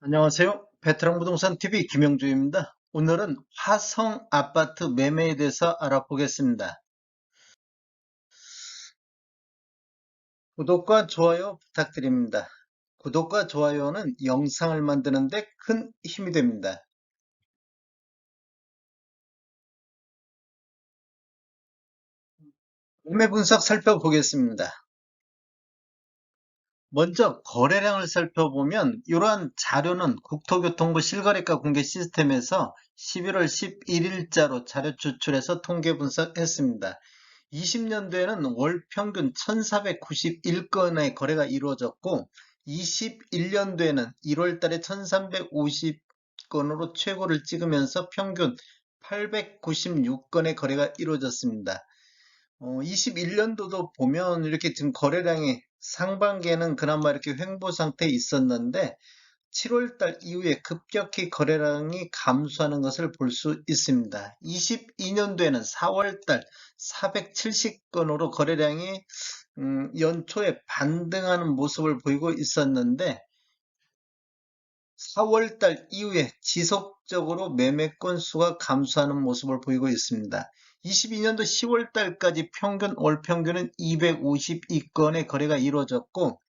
안녕하세요. 베테랑 부동산 TV 김영주입니다. 오늘은 화성 아파트 매매에 대해서 알아보겠습니다. 구독과 좋아요 부탁드립니다. 구독과 좋아요는 영상을 만드는데 큰 힘이 됩니다. 매매 분석 살펴보겠습니다. 먼저 거래량을 살펴보면 이러한 자료는 국토교통부 실거래가 공개 시스템에서 11월 11일자로 자료 추출해서 통계 분석했습니다. 20년도에는 월 평균 1491건의 거래가 이루어졌고 21년도에는 1월 달에 1350건으로 최고를 찍으면서 평균 896건의 거래가 이루어졌습니다. 21년도도 보면 이렇게 지금 거래량이 상반기에는 그나마 이렇게 횡보 상태에 있었는데 7월 달 이후에 급격히 거래량이 감소하는 것을 볼 수 있습니다. 22년도에는 4월 달 470건으로 거래량이 연초에 반등하는 모습을 보이고 있었는데 4월 달 이후에 지속적으로 매매 건수가 감소하는 모습을 보이고 있습니다. 22년도 10월 달까지 월 평균은 252건의 거래가 이루어졌고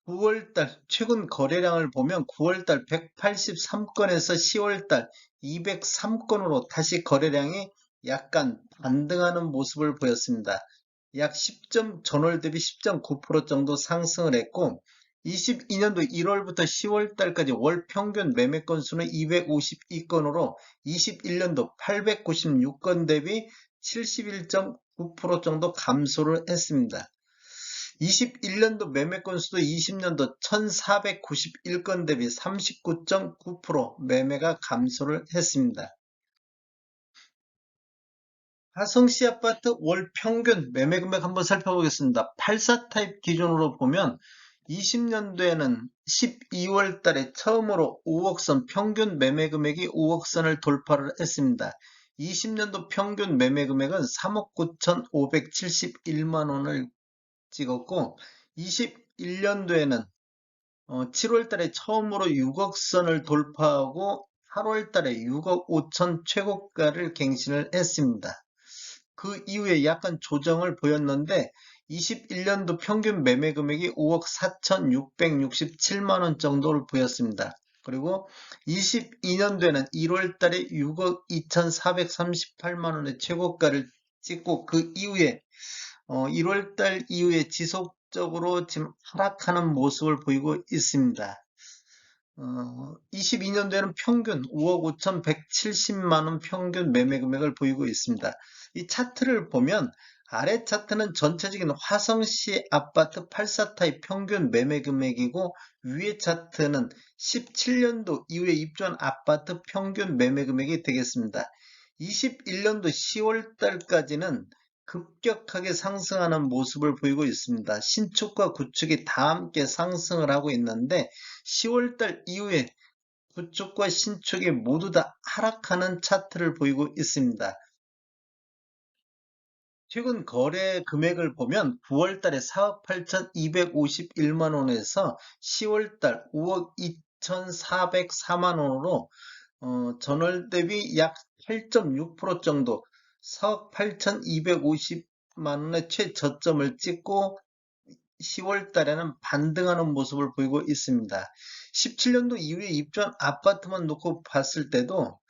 9월달 최근 거래량을 보면 9월달 183건에서 10월달 203건으로 다시 거래량이 약간 반등하는 모습을 보였습니다. 약 10점 전월 대비 10.9% 정도 상승을 했고 22년도 1월부터 10월달까지 월 평균 매매 건수는 252건으로 21년도 896건 대비 71.9% 정도 감소를 했습니다. 21년도 매매 건수도 20년도 1491건 대비 39.9% 매매가 감소를 했습니다. 화성시 아파트 월 평균 매매 금액 한번 살펴보겠습니다. 84 타입 기준으로 보면 20년도에는 12월 달에 처음으로 5억선 평균 매매 금액이 5억선을 돌파를 했습니다. 20년도 평균 매매 금액은 3억 9,571만 원을 찍었고 21년도에는 7월 달에 처음으로 6억 선을 돌파하고 8월 달에 6억 5천 최고가를 갱신을 했습니다. 그 이후에 약간 조정을 보였는데 21년도 평균 매매 금액이 5억 4,667만 원 정도를 보였습니다. 그리고 22년도에는 1월 달에 6억 2,438만 원의 최고가를 찍고 그 이후에 1월 달 이후에 지속적으로 지금 하락하는 모습을 보이고 있습니다. 22년도에는 평균 5억 5,170만 원 평균 매매 금액을 보이고 있습니다. 이 차트를 보면 아래 차트는 전체적인 화성시 아파트 84 타입 평균 매매 금액이고 위에 차트는 17년도 이후에 입주한 아파트 평균 매매 금액이 되겠습니다. 21년도 10월 달까지는 급격하게 상승하는 모습을 보이고 있습니다. 신축과 구축이 다 함께 상승을 하고 있는데 10월달 이후에 구축과 신축이 모두 다 하락하는 차트를 보이고 있습니다. 최근 거래 금액을 보면 9월달에 4억 8,251만 원에서 10월달 5억 2,404만 원으로 전월 대비 약 8.6% 정도 4억 8,250만 원의 최저점을 찍고 10월 달에는 반등하는 모습을 보이고 있습니다. 17년도 이후에 입주한 아파트만 놓고 봤을 때도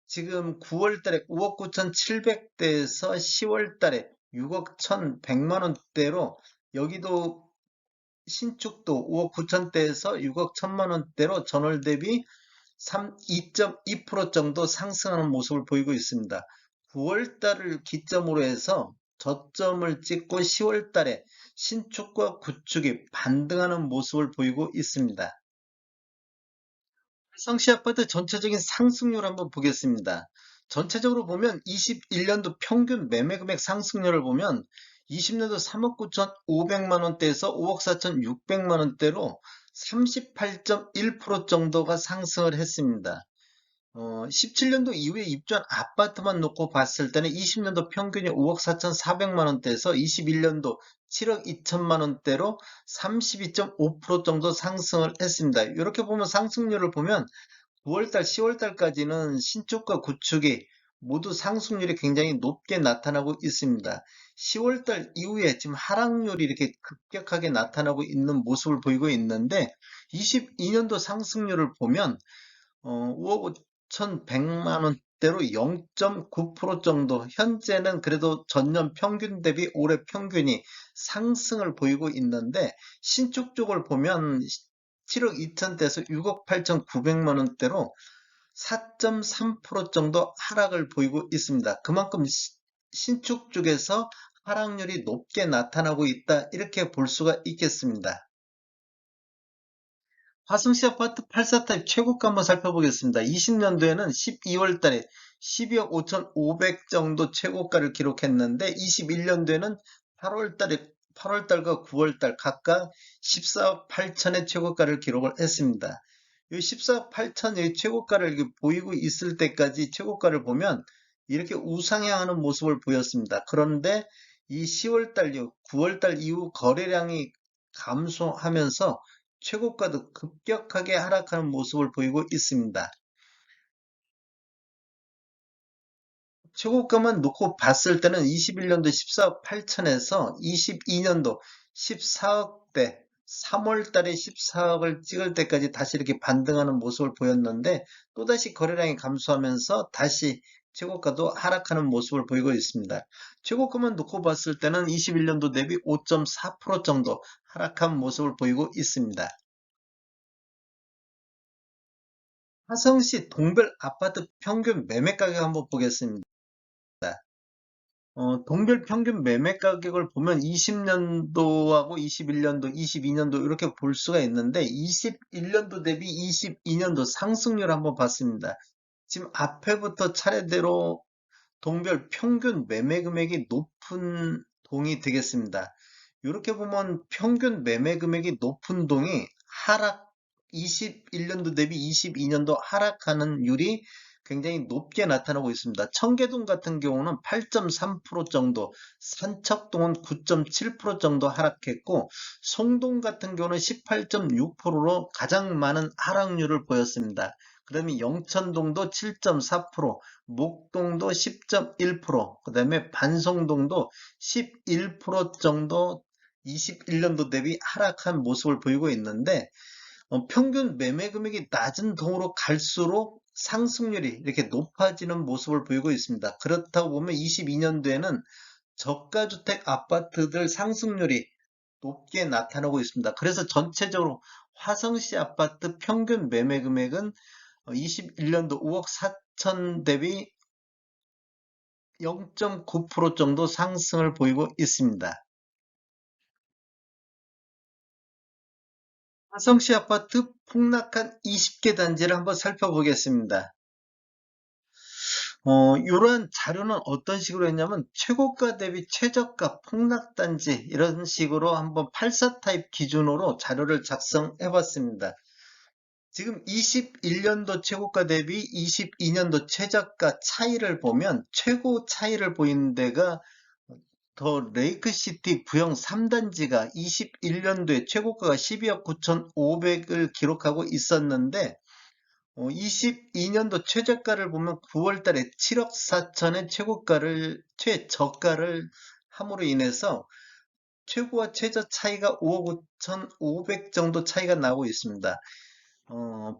지금 9월 달에 5억 9,700대에서 10월 달에 6억 1,100만 원대로 여기도 신축도 5억 9천대에서 6억 1천만 원대로 전월 대비 2.2% 정도 상승하는 모습을 보이고 있습니다. 9월 달을 기점으로 해서 저점을 찍고 10월 달에 신축과 구축이 반등하는 모습을 보이고 있습니다. 성시 아파트 전체적인 상승률 한번 보겠습니다. 전체적으로 보면 21년도 평균 매매 금액 상승률을 보면 20년도 3억 9,500만 원대에서 5억 4,600만 원대로 38.1% 정도가 상승을 했습니다. 17년도 이후에 입주한 아파트만 놓고 봤을 때는 20년도 평균이 5억 4,400만 원대에서 21년도 7억 2천만 원대로 32.5% 정도 상승을 했습니다. 이렇게 보면 상승률을 보면 9월달, 10월달까지는 신축과 구축이 모두 상승률이 굉장히 높게 나타나고 있습니다. 10월달 이후에 지금 하락률이 이렇게 급격하게 나타나고 있는 모습을 보이고 있는데 22년도 상승률을 보면 5억 5,100만 원대로 0.9% 정도, 현재는 그래도 전년 평균 대비 올해 평균이 상승을 보이고 있는데 신축 쪽을 보면 7억 2천대에서 6억 8,900만 원대로 4.3% 정도 하락을 보이고 있습니다. 그만큼 신축 쪽에서 하락률이 높게 나타나고 있다, 이렇게 볼 수가 있겠습니다. 화성시 아파트 84타입 최고가 한번 살펴보겠습니다. 20년도에는 12월 달에 12억 5,500 정도 최고가를 기록했는데 21년도에는 8월 달에 8월 달과 9월 달 각각 14억 8천의 최고가를 기록을 했습니다. 이 14억 8천의 최고가를 보이고 있을 때까지 최고가를 보면 이렇게 우상향하는 모습을 보였습니다. 그런데 이 10월 달 이후, 9월 달 이후 거래량이 감소하면서 최고가도 급격하게 하락하는 모습을 보이고 있습니다. 최고가만 놓고 봤을 때는 21년도 14억 8천에서 22년도 14억대, 3월 달에 14억을 찍을 때까지 다시 이렇게 반등하는 모습을 보였는데 또다시 거래량이 감소하면서 다시 최고가도 하락하는 모습을 보이고 있습니다. 최고가만 놓고 봤을 때는 21년도 대비 5.4% 정도 하락한 모습을 보이고 있습니다. 화성시 동별 아파트 평균 매매 가격 한번 보겠습니다. 동별 평균 매매 가격을 보면 20년도하고 21년도, 22년도 이렇게 볼 수가 있는데 21년도 대비 22년도 상승률 한번 봤습니다. 지금 앞에부터 차례대로 동별 평균 매매 금액이 높은 동이 되겠습니다. 이렇게 보면 평균 매매 금액이 높은 동이 하락, 21년도 대비 22년도 하락하는 율이 굉장히 높게 나타나고 있습니다. 청계동 같은 경우는 8.3% 정도, 산척동은 9.7% 정도 하락했고, 송동 같은 경우는 18.6%로 가장 많은 하락률을 보였습니다. 그다음에 영천동도 7.4%, 목동도 10.1%, 그 다음에 반송동도 11% 정도 21년도 대비 하락한 모습을 보이고 있는데 평균 매매 금액이 낮은 동으로 갈수록 상승률이 이렇게 높아지는 모습을 보이고 있습니다. 그렇다고 보면 22년도에는 저가주택 아파트들 상승률이 높게 나타나고 있습니다. 그래서 전체적으로 화성시 아파트 평균 매매 금액은 21년도 5억 4천 대비 0.9% 정도 상승을 보이고 있습니다. 화성시 아파트 폭락한 20개 단지를 한번 살펴보겠습니다. 이러한 자료는 어떤 식으로 했냐면 최고가 대비 최저가 폭락단지 이런 식으로 한번 84 타입 기준으로 자료를 작성해 봤습니다. 지금 21년도 최고가 대비 22년도 최저가 차이를 보면 최고 차이를 보이는 데가 더 레이크시티 구형 3단지가 21년도에 최고가가 12억 9,500을 기록하고 있었는데 22년도 최저가를 보면 9월 달에 7억 4천의 최저가를 함으로 인해서 최고와 최저 차이가 5억 5,500 정도 차이가 나고 있습니다.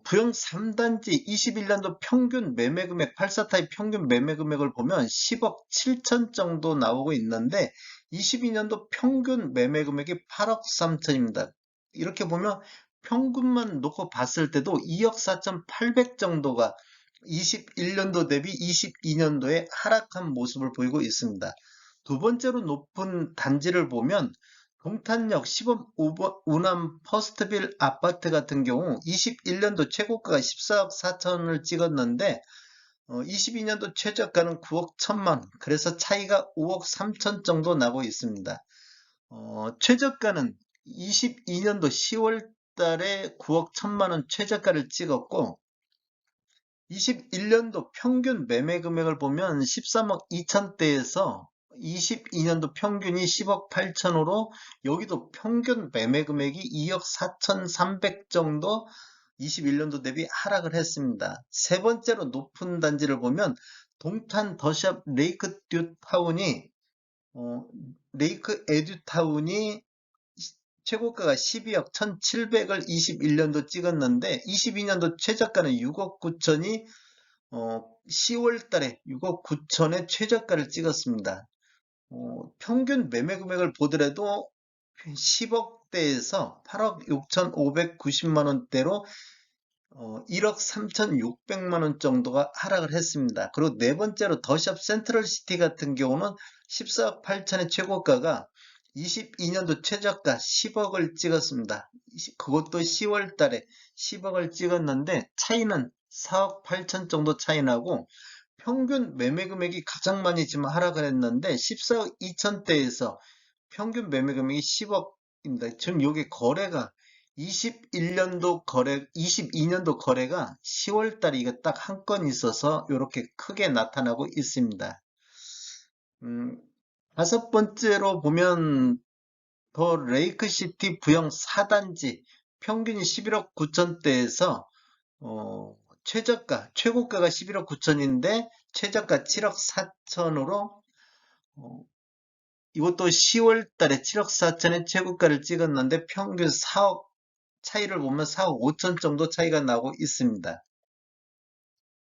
부영 3단지 21년도 평균 매매금액 84타입 평균 매매금액을 보면 10억 7천 정도 나오고 있는데 22년도 평균 매매금액이 8억 3천입니다. 이렇게 보면 평균만 놓고 봤을 때도 2억 4천8백 정도가 21년도 대비 22년도에 하락한 모습을 보이고 있습니다. 두 번째로 높은 단지를 보면 동탄역 시범 우남 퍼스트빌 아파트 같은 경우 21년도 최고가가 14억 4천을 찍었는데 22년도 최저가는 9억 1천만, 그래서 차이가 5억 3천 정도 나고 있습니다. 최저가는 22년도 10월 달에 9억 1천만 원 최저가를 찍었고 21년도 평균 매매 금액을 보면 13억 2천대에서 22년도 평균이 10억 8천으로 여기도 평균 매매 금액이 2억 4,300 정도 21년도 대비 하락을 했습니다. 세 번째로 높은 단지를 보면 동탄 더샵 레이크 듀타운이 레이크 에듀타운이 최고가가 12억 1,700을 21년도 찍었는데 22년도 최저가는 6억 9천이 10월 달에 6억 9천의 최저가를 찍었습니다. 평균 매매 금액을 보더라도 10억대에서 8억 6,590만 원대로 1억 3,600만 원 정도가 하락을 했습니다. 그리고 네 번째로 더샵 센트럴시티 같은 경우는 14억 8천의 최고가가 22년도 최저가 10억을 찍었습니다. 그것도 10월 달에 10억을 찍었는데 차이는 4억 8천 정도 차이 나고 평균 매매 금액이 가장 많이 지금 하락을 했는데 14억 2천대에서 평균 매매 금액이 10억입니다. 지금 여기 거래가 22년도 거래가 10월 달에 이거 딱 한 건 있어서 이렇게 크게 나타나고 있습니다. 다섯 번째로 보면 더 레이크시티 부영 4단지 평균이 11억 9천대에서 최고가가 11억 9천인데 최저가 7억 4천으로 이것도 10월 달에 7억 4천의 최고가를 찍었는데 평균 4억 차이를 보면 4억 5천 정도 차이가 나고 있습니다.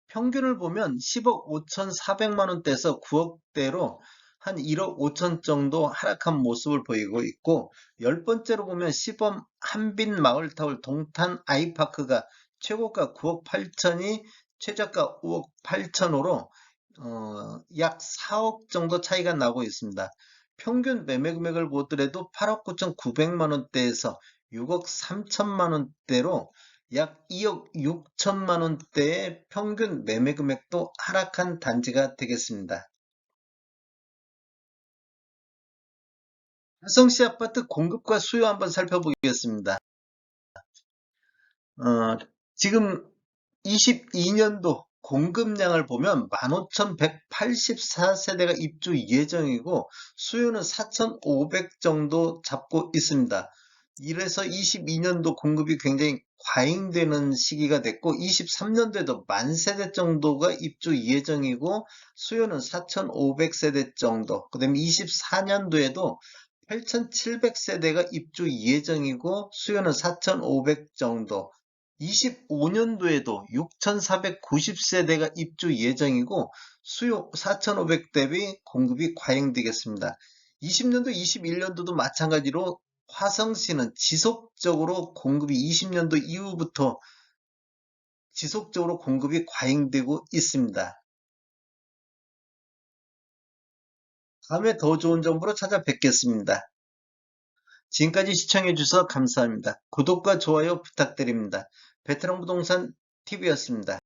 평균을 보면 10억 5,400만 원대에서 9억대로 한 1억 5천 정도 하락한 모습을 보이고 있고 열 번째로 보면 시범 한빈 마을타월 동탄 아이파크가 최고가 9억 8천이 최저가 5억 8천으로 약 4억 정도 차이가 나고 있습니다. 평균 매매 금액을 보더라도 8억 9천9백만 원대에서 6억 3천만 원대로 약 2억 6천만 원대의 평균 매매 금액도 하락한 단지가 되겠습니다. 화성시 아파트 공급과 수요 한번 살펴보겠습니다. 지금 22년도 공급량을 보면 15,184세대가 입주 예정이고 수요는 4,500 정도 잡고 있습니다. 이래서 22년도 공급이 굉장히 과잉되는 시기가 됐고 23년도에도 10,000세대 정도가 입주 예정이고 수요는 4,500세대 정도, 그 다음에 24년도에도 8,700세대가 입주 예정이고 수요는 4,500 정도, 25년도에도 6,490세대가 입주 예정이고 수요 4,500 대비 공급이 과잉되겠습니다. 20년도, 21년도도 마찬가지로 화성시는 지속적으로 공급이 20년도 이후부터 지속적으로 공급이 과잉되고 있습니다. 다음에 더 좋은 정보로 찾아뵙겠습니다. 지금까지 시청해주셔서 감사합니다. 구독과 좋아요 부탁드립니다. 베테랑 부동산 TV였습니다.